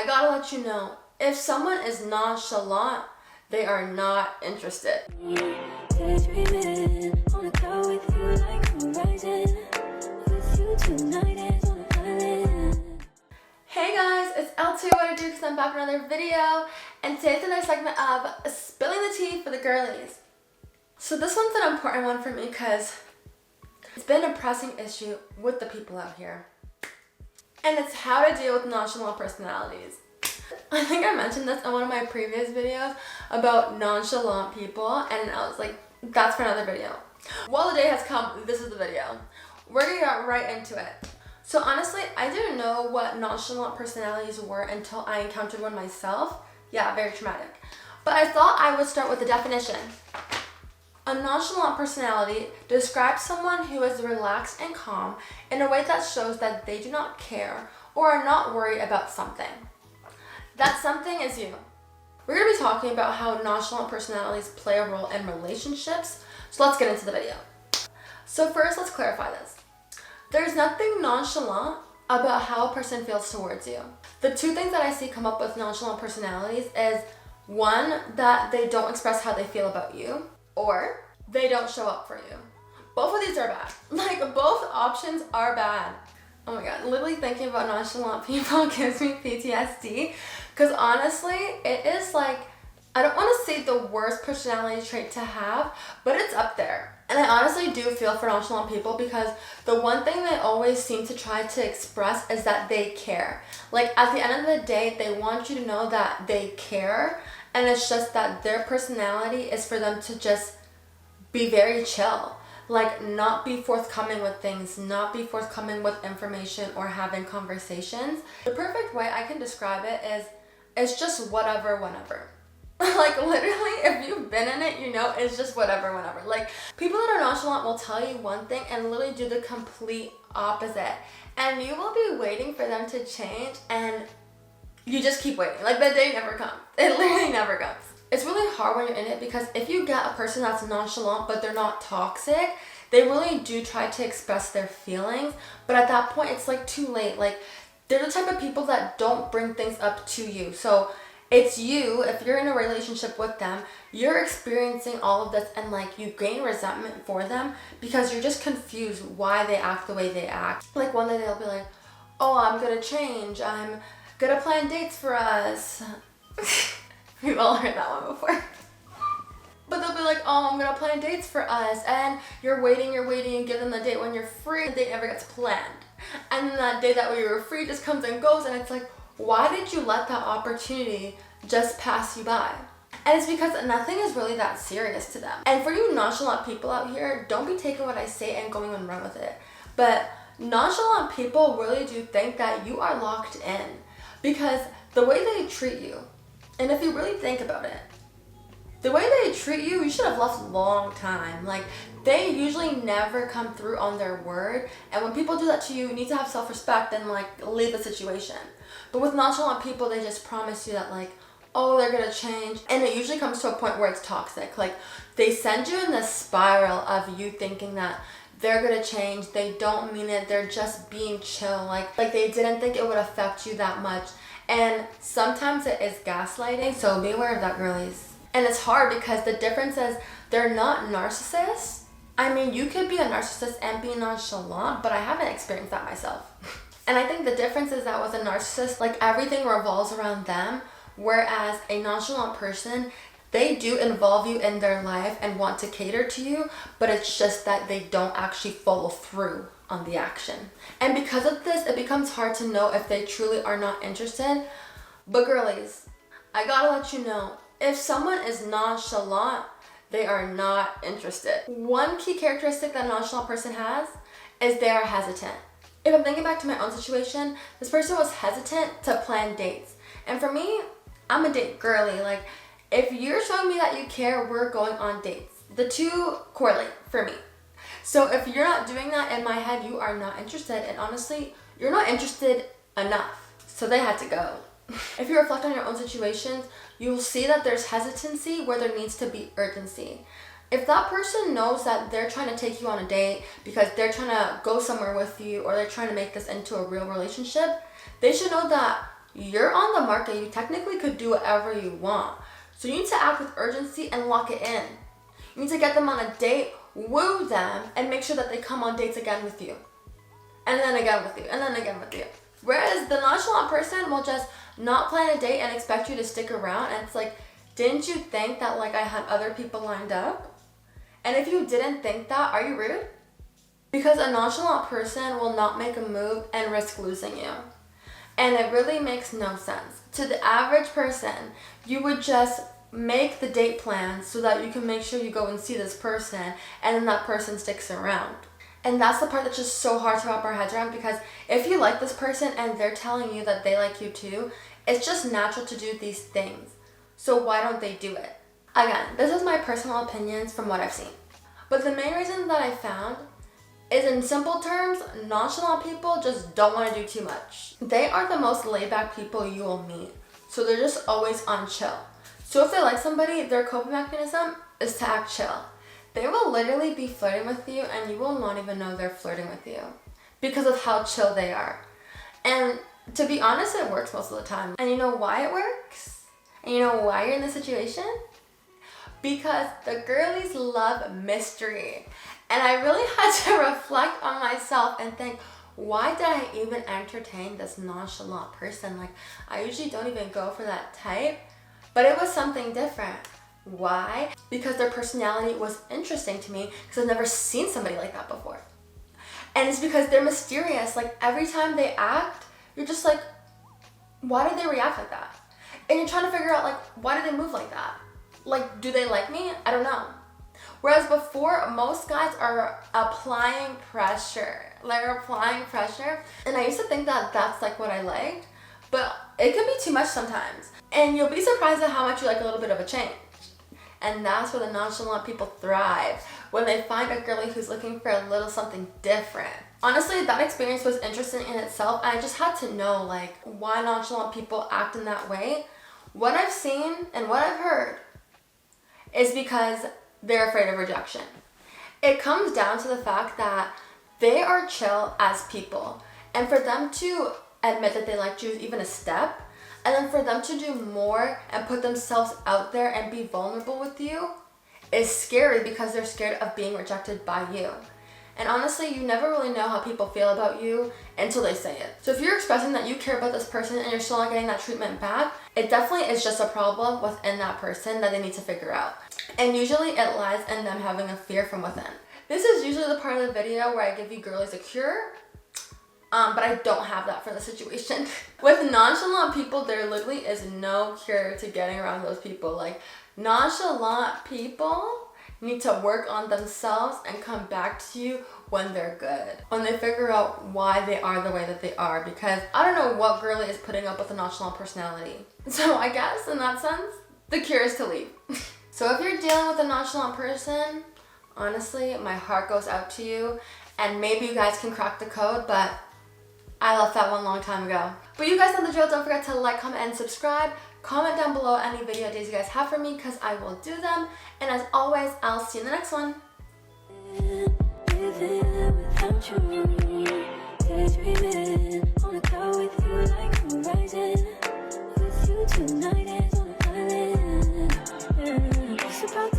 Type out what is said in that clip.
I gotta let you know, if someone is nonchalant, they are not interested. Hey guys, it's L2, what I do, because I'm back with another video, and today's another segment of spilling the tea for the girlies. So this one's an important one for me because it's been a pressing issue with the people out here. And it's how to deal with nonchalant personalities. I think I mentioned this in one of my previous videos about nonchalant people, and I was like, that's for another video. Well, the day has come, this is the video. We're gonna get right into it. So honestly, I didn't know what nonchalant personalities were until I encountered one myself. Yeah, very traumatic. But I thought I would start with the definition. A nonchalant personality describes someone who is relaxed and calm in a way that shows that they do not care or are not worried about something. That something is you. We're going to be talking about how nonchalant personalities play a role in relationships, so let's get into the video. So first, let's clarify this. There's nothing nonchalant about how a person feels towards you. The two things that I see come up with nonchalant personalities is, one, that they don't express how they feel about you, or they don't show up for you. Both of these are bad. Like, both options are bad. Oh my god, literally thinking about nonchalant people gives me PTSD, because honestly, it is like, I don't want to say the worst personality trait to have, but it's up there. And I honestly do feel for nonchalant people because the one thing they always seem to try to express is that they care. Like, at the end of the day, they want you to know that they care, and it's just that their personality is for them to just be very chill. Like, not be forthcoming with things, not be forthcoming with information or having conversations. The perfect way I can describe it is, it's just whatever, whenever. Like, literally, if you've been in it, you know it's just whatever, whenever. Like, people that are nonchalant will tell you one thing and literally do the complete opposite. And you will be waiting for them to change, and you just keep waiting. Like, the day never comes. It literally never comes. It's really hard when you're in it because if you get a person that's nonchalant but they're not toxic, they really do try to express their feelings. But at that point, it's like too late. Like, they're the type of people that don't bring things up to you. So it's you, if you're in a relationship with them, you're experiencing all of this and like you gain resentment for them because you're just confused why they act the way they act. Like, one day they'll be like, oh, I'm gonna change. I'm gonna plan dates for us. We've all heard that one before. But they'll be like, oh, I'm gonna plan dates for us. And you're waiting, and give them the date when you're free. The date never gets planned. And then that day that we were free just comes and goes. And it's like, why did you let that opportunity just pass you by? And it's because nothing is really that serious to them. And for you nonchalant people out here, don't be taking what I say and going and run with it. But nonchalant people really do think that you are locked in. Because the way they treat you, and if you really think about it, the way they treat you, you should have left a long time. Like, they usually never come through on their word. And when people do that to you, you need to have self-respect and like leave the situation. But with nonchalant people, they just promise you that like, oh, they're gonna change. And it usually comes to a point where it's toxic. Like, they send you in this spiral of you thinking that they're gonna change, they don't mean it, they're just being chill. Like they didn't think it would affect you that much. And sometimes it is gaslighting, so be aware of that, girlies. And it's hard because the difference is they're not narcissists. I mean, you could be a narcissist and be nonchalant, but I haven't experienced that myself. And I think the difference is that with a narcissist, like, everything revolves around them, whereas a nonchalant person, they do involve you in their life and want to cater to you, but it's just that they don't actually follow through on the action. And because of this, it becomes hard to know if they truly are not interested. But girlies, I gotta let you know, if someone is nonchalant, they are not interested. One key characteristic that a nonchalant person has is they are hesitant. If I'm thinking back to my own situation, this person was hesitant to plan dates. And for me, I'm a date girly. Like, if you're showing me that you care, we're going on dates. The two correlate for me. So if you're not doing that, in my head, you are not interested. And honestly, you're not interested enough. So they had to go. If you reflect on your own situations, you'll see that there's hesitancy where there needs to be urgency. If that person knows that they're trying to take you on a date because they're trying to go somewhere with you or they're trying to make this into a real relationship, they should know that You're on the market. You technically could do whatever you want. So you need to act with urgency and lock it in. You need to get them on a date, woo them, and make sure that they come on dates again with you. And then again with you, and then again with you. Whereas the nonchalant person will just not plan a date and expect you to stick around. And it's like, didn't you think that like I had other people lined up? And if you didn't think that, are you rude? Because a nonchalant person will not make a move and risk losing you. And it really makes no sense. To the average person, you would just make the date plan so that you can make sure you go and see this person and then that person sticks around. And that's the part that's just so hard to wrap our heads around, because if you like this person and they're telling you that they like you too, it's just natural to do these things. So why don't they do it? Again, this is my personal opinions from what I've seen. But the main reason that I found is, in simple terms, nonchalant people just don't want to do too much. They are the most laid-back people you will meet. So they're just always on chill. So if they like somebody, their coping mechanism is to act chill. They will literally be flirting with you and you will not even know they're flirting with you because of how chill they are. And to be honest, it works most of the time. And you know why it works? And you know why you're in this situation? Because the girlies love mystery. And I really had to reflect on myself and think, why did I even entertain this nonchalant person? Like, I usually don't even go for that type, but it was something different. Why? Because their personality was interesting to me, because I've never seen somebody like that before. And it's because they're mysterious. Like, every time they act, you're just like, why did they react like that? And you're trying to figure out, like, why did they move like that? Like, do they like me? I don't know. Whereas before, most guys are applying pressure. They're applying pressure. And I used to think that that's like what I liked, but it can be too much sometimes. And you'll be surprised at how much you like a little bit of a change. And that's where the nonchalant people thrive, when they find a girlie who's looking for a little something different. Honestly, that experience was interesting in itself, and I just had to know, like, why nonchalant people act in that way. What I've seen and what I've heard is because they're afraid of rejection. It comes down to the fact that they are chill as people, and for them to admit that they liked you is even a step, and then for them to do more and put themselves out there and be vulnerable with you is scary, because they're scared of being rejected by you. And honestly, you never really know how people feel about you until they say it. So if you're expressing that you care about this person and you're still not getting that treatment back, it definitely is just a problem within that person that they need to figure out. And usually it lies in them having a fear from within. This is usually the part of the video where I give you girlies a cure, but I don't have that for the situation. With nonchalant people, there literally is no cure to getting around those people. Like, nonchalant people need to work on themselves and come back to you when they're good. When they figure out why they are the way that they are. Because I don't know what girlie is putting up with a nonchalant personality. So I guess in that sense, the cure is to leave. So if you're dealing with a nonchalant person, honestly, my heart goes out to you. And maybe you guys can crack the code, but I left that one long time ago. But you guys know the drill. Don't forget to like, comment, and subscribe. Comment down below any video ideas you guys have for me, because I will do them. And as always, I'll see you in the next one. With you tonight is on an island. It's about